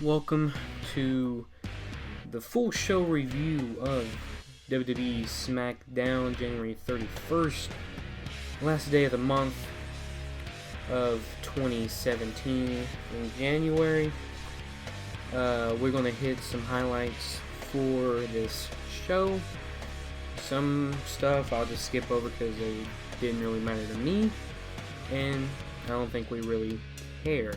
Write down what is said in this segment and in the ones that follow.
Welcome to the full show review of WWE Smackdown, January 31st, last day of the month of 2017 in January. We're going to hit some highlights for this show. Some stuff I'll just skip over because they didn't really matter to me, and I don't think we really care.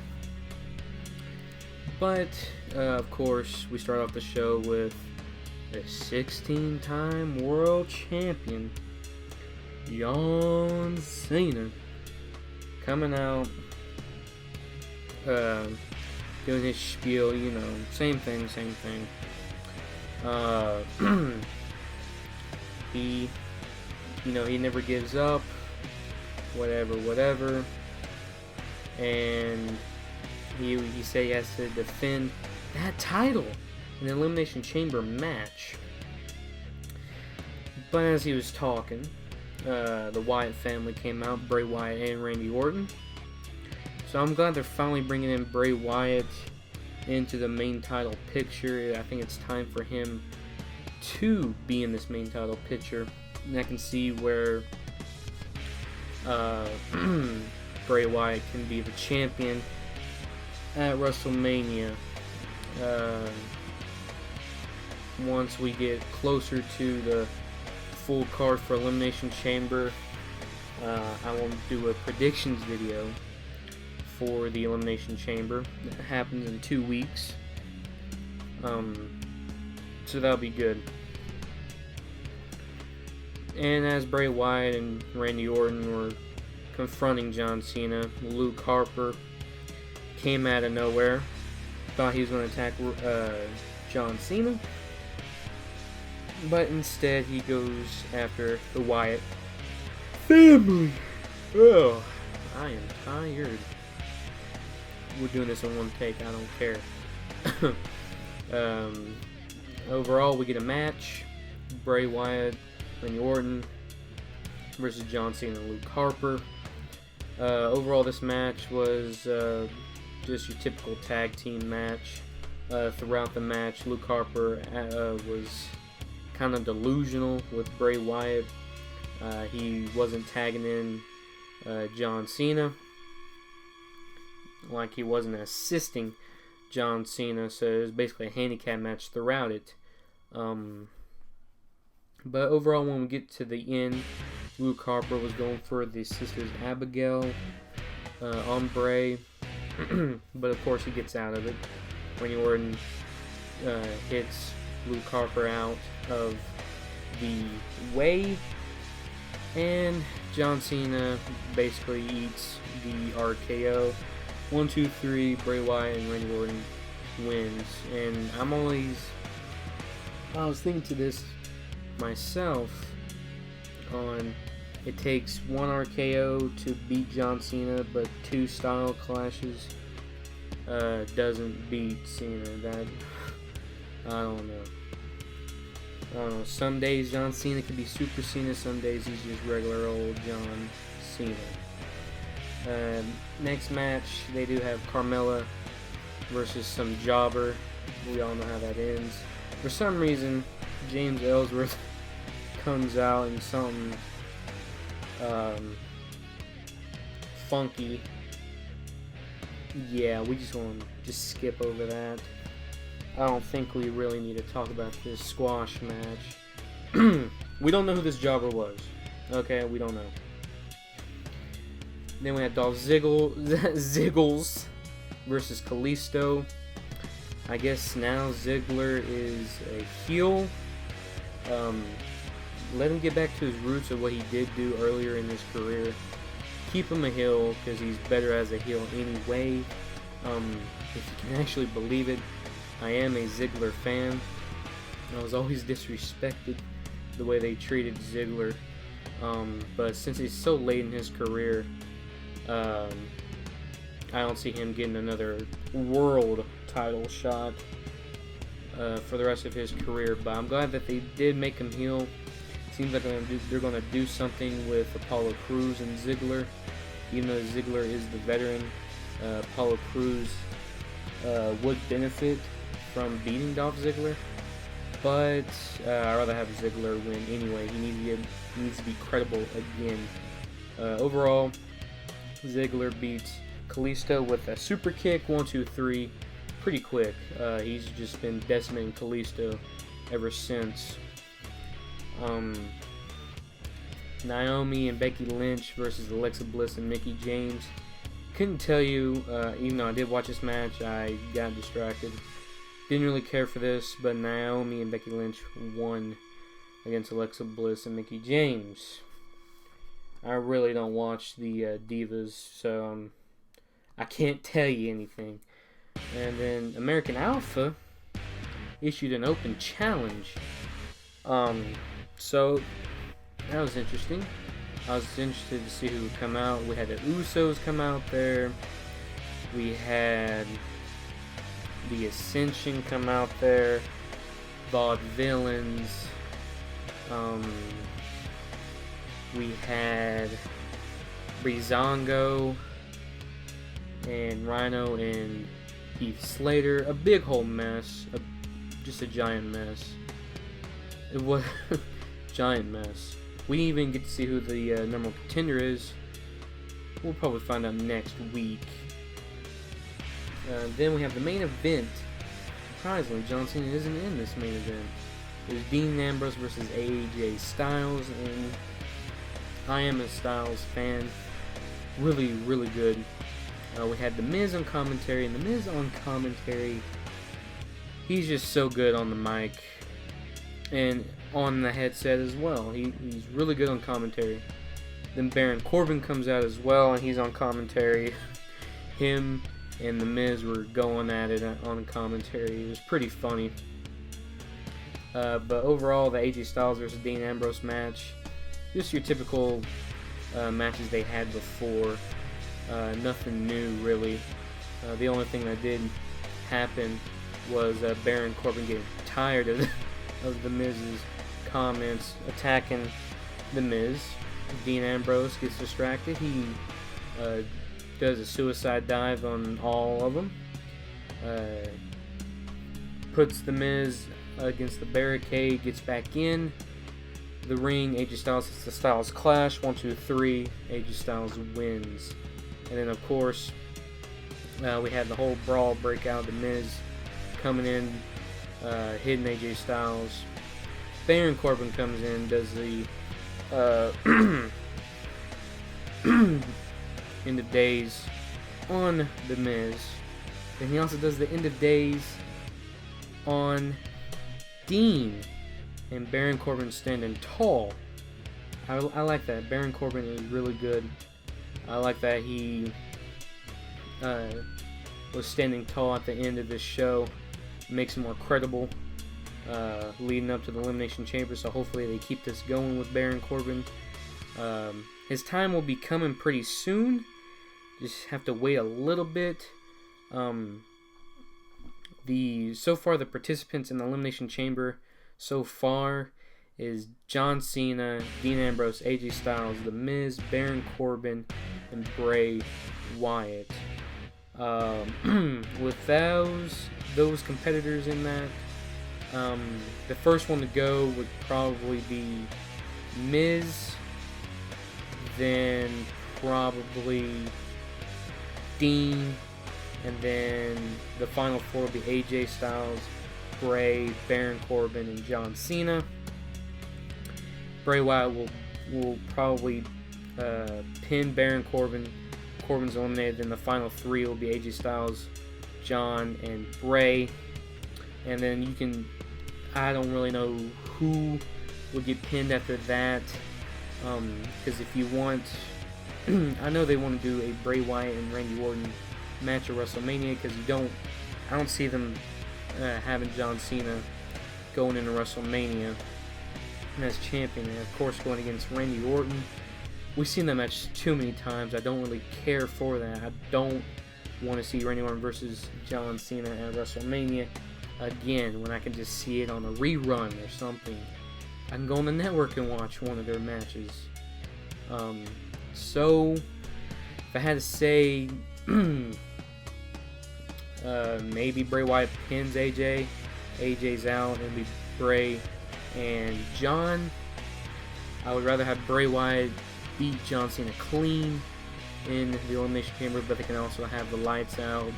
But, of course, we start off the show with the 16-time world champion, John Cena, coming out, doing his spiel, same thing. He never gives up, whatever, and he said he has to defend that title in an Elimination Chamber match. But as he was talking, the Wyatt family came out, Bray Wyatt and Randy Orton. So I'm glad they're finally bringing in Bray Wyatt into the main title picture. I think it's time for him to be in this main title picture. And I can see where Bray Wyatt can be the champion at WrestleMania. Once we get closer to the full card for Elimination Chamber, I will do a predictions video for the Elimination Chamber. That happens in 2 weeks. So that'll be good. And as Bray Wyatt and Randy Orton were confronting John Cena, Luke Harper came out of nowhere. Thought he was going to attack John Cena, but instead he goes after the Wyatt family. Oh, I am tired. We're doing this in one take, I don't care. Overall, we get a match. Bray Wyatt, Randy Orton versus John Cena and Luke Harper. Overall, this match was just your typical tag team match. Throughout the match, Luke Harper was kind of delusional with Bray Wyatt. He wasn't tagging in John Cena, like he wasn't assisting John Cena, so it was basically a handicap match throughout it. But overall, when we get to the end, Luke Harper was going for the Sisters Abigail on Bray. But of course he gets out of it. Randy Orton hits Luke Harper out of the way, and John Cena basically eats the RKO. 1, 2, 3, Bray Wyatt and Randy Orton wins. And I was thinking to this myself on, it takes 1 RKO to beat John Cena, but 2 style clashes doesn't beat Cena. That, I don't know. Some days John Cena could be Super Cena, some days he's just regular old John Cena. Next match, they do have Carmella versus some jobber. We all know how that ends. For some reason, James Ellsworth comes out in something funky. Yeah, we just want to skip over that. I don't think we really need to talk about this squash match. We don't know who this jobber was. Okay, we don't know. Then we had Dolph Ziggles versus Kalisto. I guess now Ziggler is a heel. Let him get back to his roots of what he did do earlier in his career. Keep him a heel because he's better as a heel anyway. If you can actually believe it, I am a Ziggler fan. I was always disrespected the way they treated Ziggler. But since he's so late in his career, I don't see him getting another world title shot for the rest of his career. But I'm glad that they did make him heel. Seems like they're going to do something with Apollo Crews and Ziggler. Even though Ziggler is the veteran, Apollo Crews would benefit from beating Dolph Ziggler, but I'd rather have Ziggler win anyway. He needs to be credible again. Overall, Ziggler beats Kalisto with a super kick, 1, 2, 3, pretty quick. He's just been decimating Kalisto ever since. Naomi and Becky Lynch versus Alexa Bliss and Mickie James. Couldn't tell you, even though I did watch this match, I got distracted. Didn't really care for this, but Naomi and Becky Lynch won against Alexa Bliss and Mickie James. I really don't watch the Divas, so I can't tell you anything. And then American Alpha issued an open challenge. So that was interesting. I was interested to see who would come out. We had the Usos come out there. We had the Ascension come out there. Vaudevillains. We had Breezango and Rhino and Heath Slater. A big whole mess. Just a giant mess. It was a giant mess. We didn't even get to see who the number one contender is. We'll probably find out next week. Then we have the main event. Surprisingly, John Cena isn't in this main event. There's Dean Ambrose versus AJ Styles, and I am a Styles fan. Really, really good. We had The Miz on commentary, and The Miz on commentary, he's just so good on the mic and on the headset as well. He's really good on commentary. Then Baron Corbin comes out as well, and he's on commentary. Him and The Miz were going at it on commentary. It was pretty funny. But overall, the AJ Styles versus Dean Ambrose match, just your typical matches they had before. Nothing new, really. The only thing that did happen was Baron Corbin getting tired of The Miz's comments, attacking The Miz. Dean Ambrose gets distracted. He does a suicide dive on all of them. Puts The Miz against the barricade, gets back in the ring. AJ Styles hits the Styles Clash. 1, 2, 3. AJ Styles wins. And then, of course, we had the whole brawl break out. The Miz coming in, hitting AJ Styles. Baron Corbin comes in, does the end of days on The Miz. Then he also does the end of days on Dean. And Baron Corbin standing tall. I like that. Baron Corbin is really good. I like that he was standing tall at the end of this show. Makes him more credible leading up to the Elimination Chamber. So hopefully they keep this going with Baron Corbin. His time will be coming pretty soon. Just have to wait a little bit. So far the participants in the Elimination Chamber so far is John Cena, Dean Ambrose, AJ Styles, The Miz, Baron Corbin, and Bray Wyatt. With those competitors in that, the first one to go would probably be Miz, then probably Dean, and then the final four will be AJ Styles, Bray, Baron Corbin, and John Cena. Bray Wyatt will probably pin Baron Corbin. Corbin's eliminated. Then the final three will be AJ Styles, John, and Bray. And then I don't really know who will get pinned after that. Because if you want, I know they want to do a Bray Wyatt and Randy Orton match at WrestleMania, because I don't see them having John Cena going into WrestleMania as champion, and of course going against Randy Orton. We've seen that match too many times. I don't really care for that. I don't want to see Randy Orton versus John Cena at WrestleMania again when I can just see it on a rerun or something. I can go on the network and watch one of their matches. So if I had to say Maybe Bray Wyatt pins AJ. AJ's out, and it'll be Bray and John. I would rather have Bray Wyatt beat John Cena clean in the Elimination Chamber, but they can also have the lights out.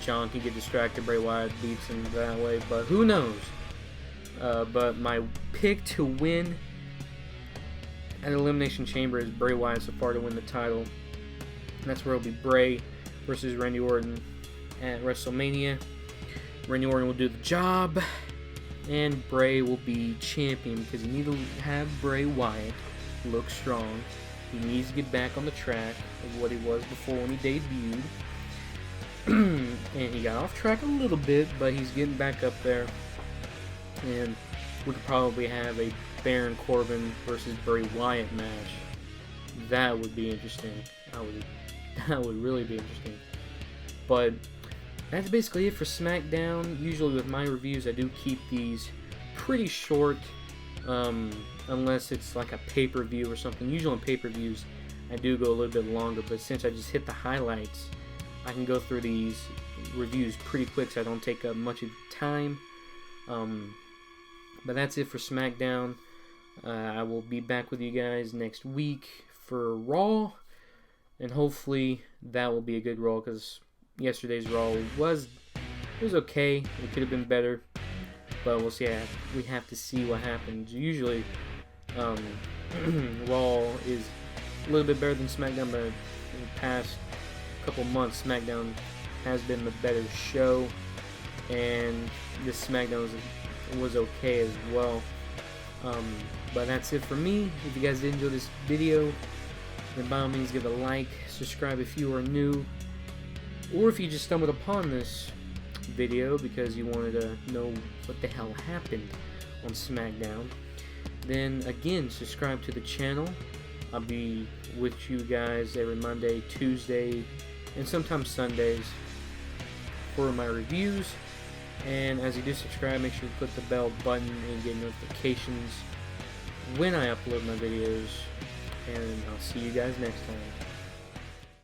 John can get distracted, Bray Wyatt beats him that way, but who knows? But my pick to win at Elimination Chamber is Bray Wyatt so far to win the title. And that's where it'll be Bray versus Randy Orton at WrestleMania. Randy Orton will do the job, and Bray will be champion because you need to have Bray Wyatt look strong. He needs to get back on the track of what he was before when he debuted. And he got off track a little bit, but he's getting back up there. And we could probably have a Baron Corbin versus Bray Wyatt match. That would be interesting. That would really be interesting. But that's basically it for SmackDown. Usually with my reviews, I do keep these pretty short, unless it's like a pay-per-view or something. Usually on pay-per-views, I do go a little bit longer, but since I just hit the highlights, I can go through these reviews pretty quick, so I don't take up much of the time. But that's it for SmackDown. I will be back with you guys next week for Raw, and hopefully that will be a good Raw, because yesterday's Raw was okay. It could have been better, but we'll see. We have to see what happens. Usually, Raw is a little bit better than SmackDown, but in the past couple months, SmackDown has been the better show, and this SmackDown was okay as well. But that's it for me. If you guys did enjoy this video, then by all means give it a like, subscribe if you are new, or if you just stumbled upon this video because you wanted to know what the hell happened on SmackDown, then again, subscribe to the channel. I'll be with you guys every Monday, Tuesday, and sometimes Sundays for my reviews. And as you do subscribe, make sure you click the bell button and get notifications when I upload my videos. And I'll see you guys next time.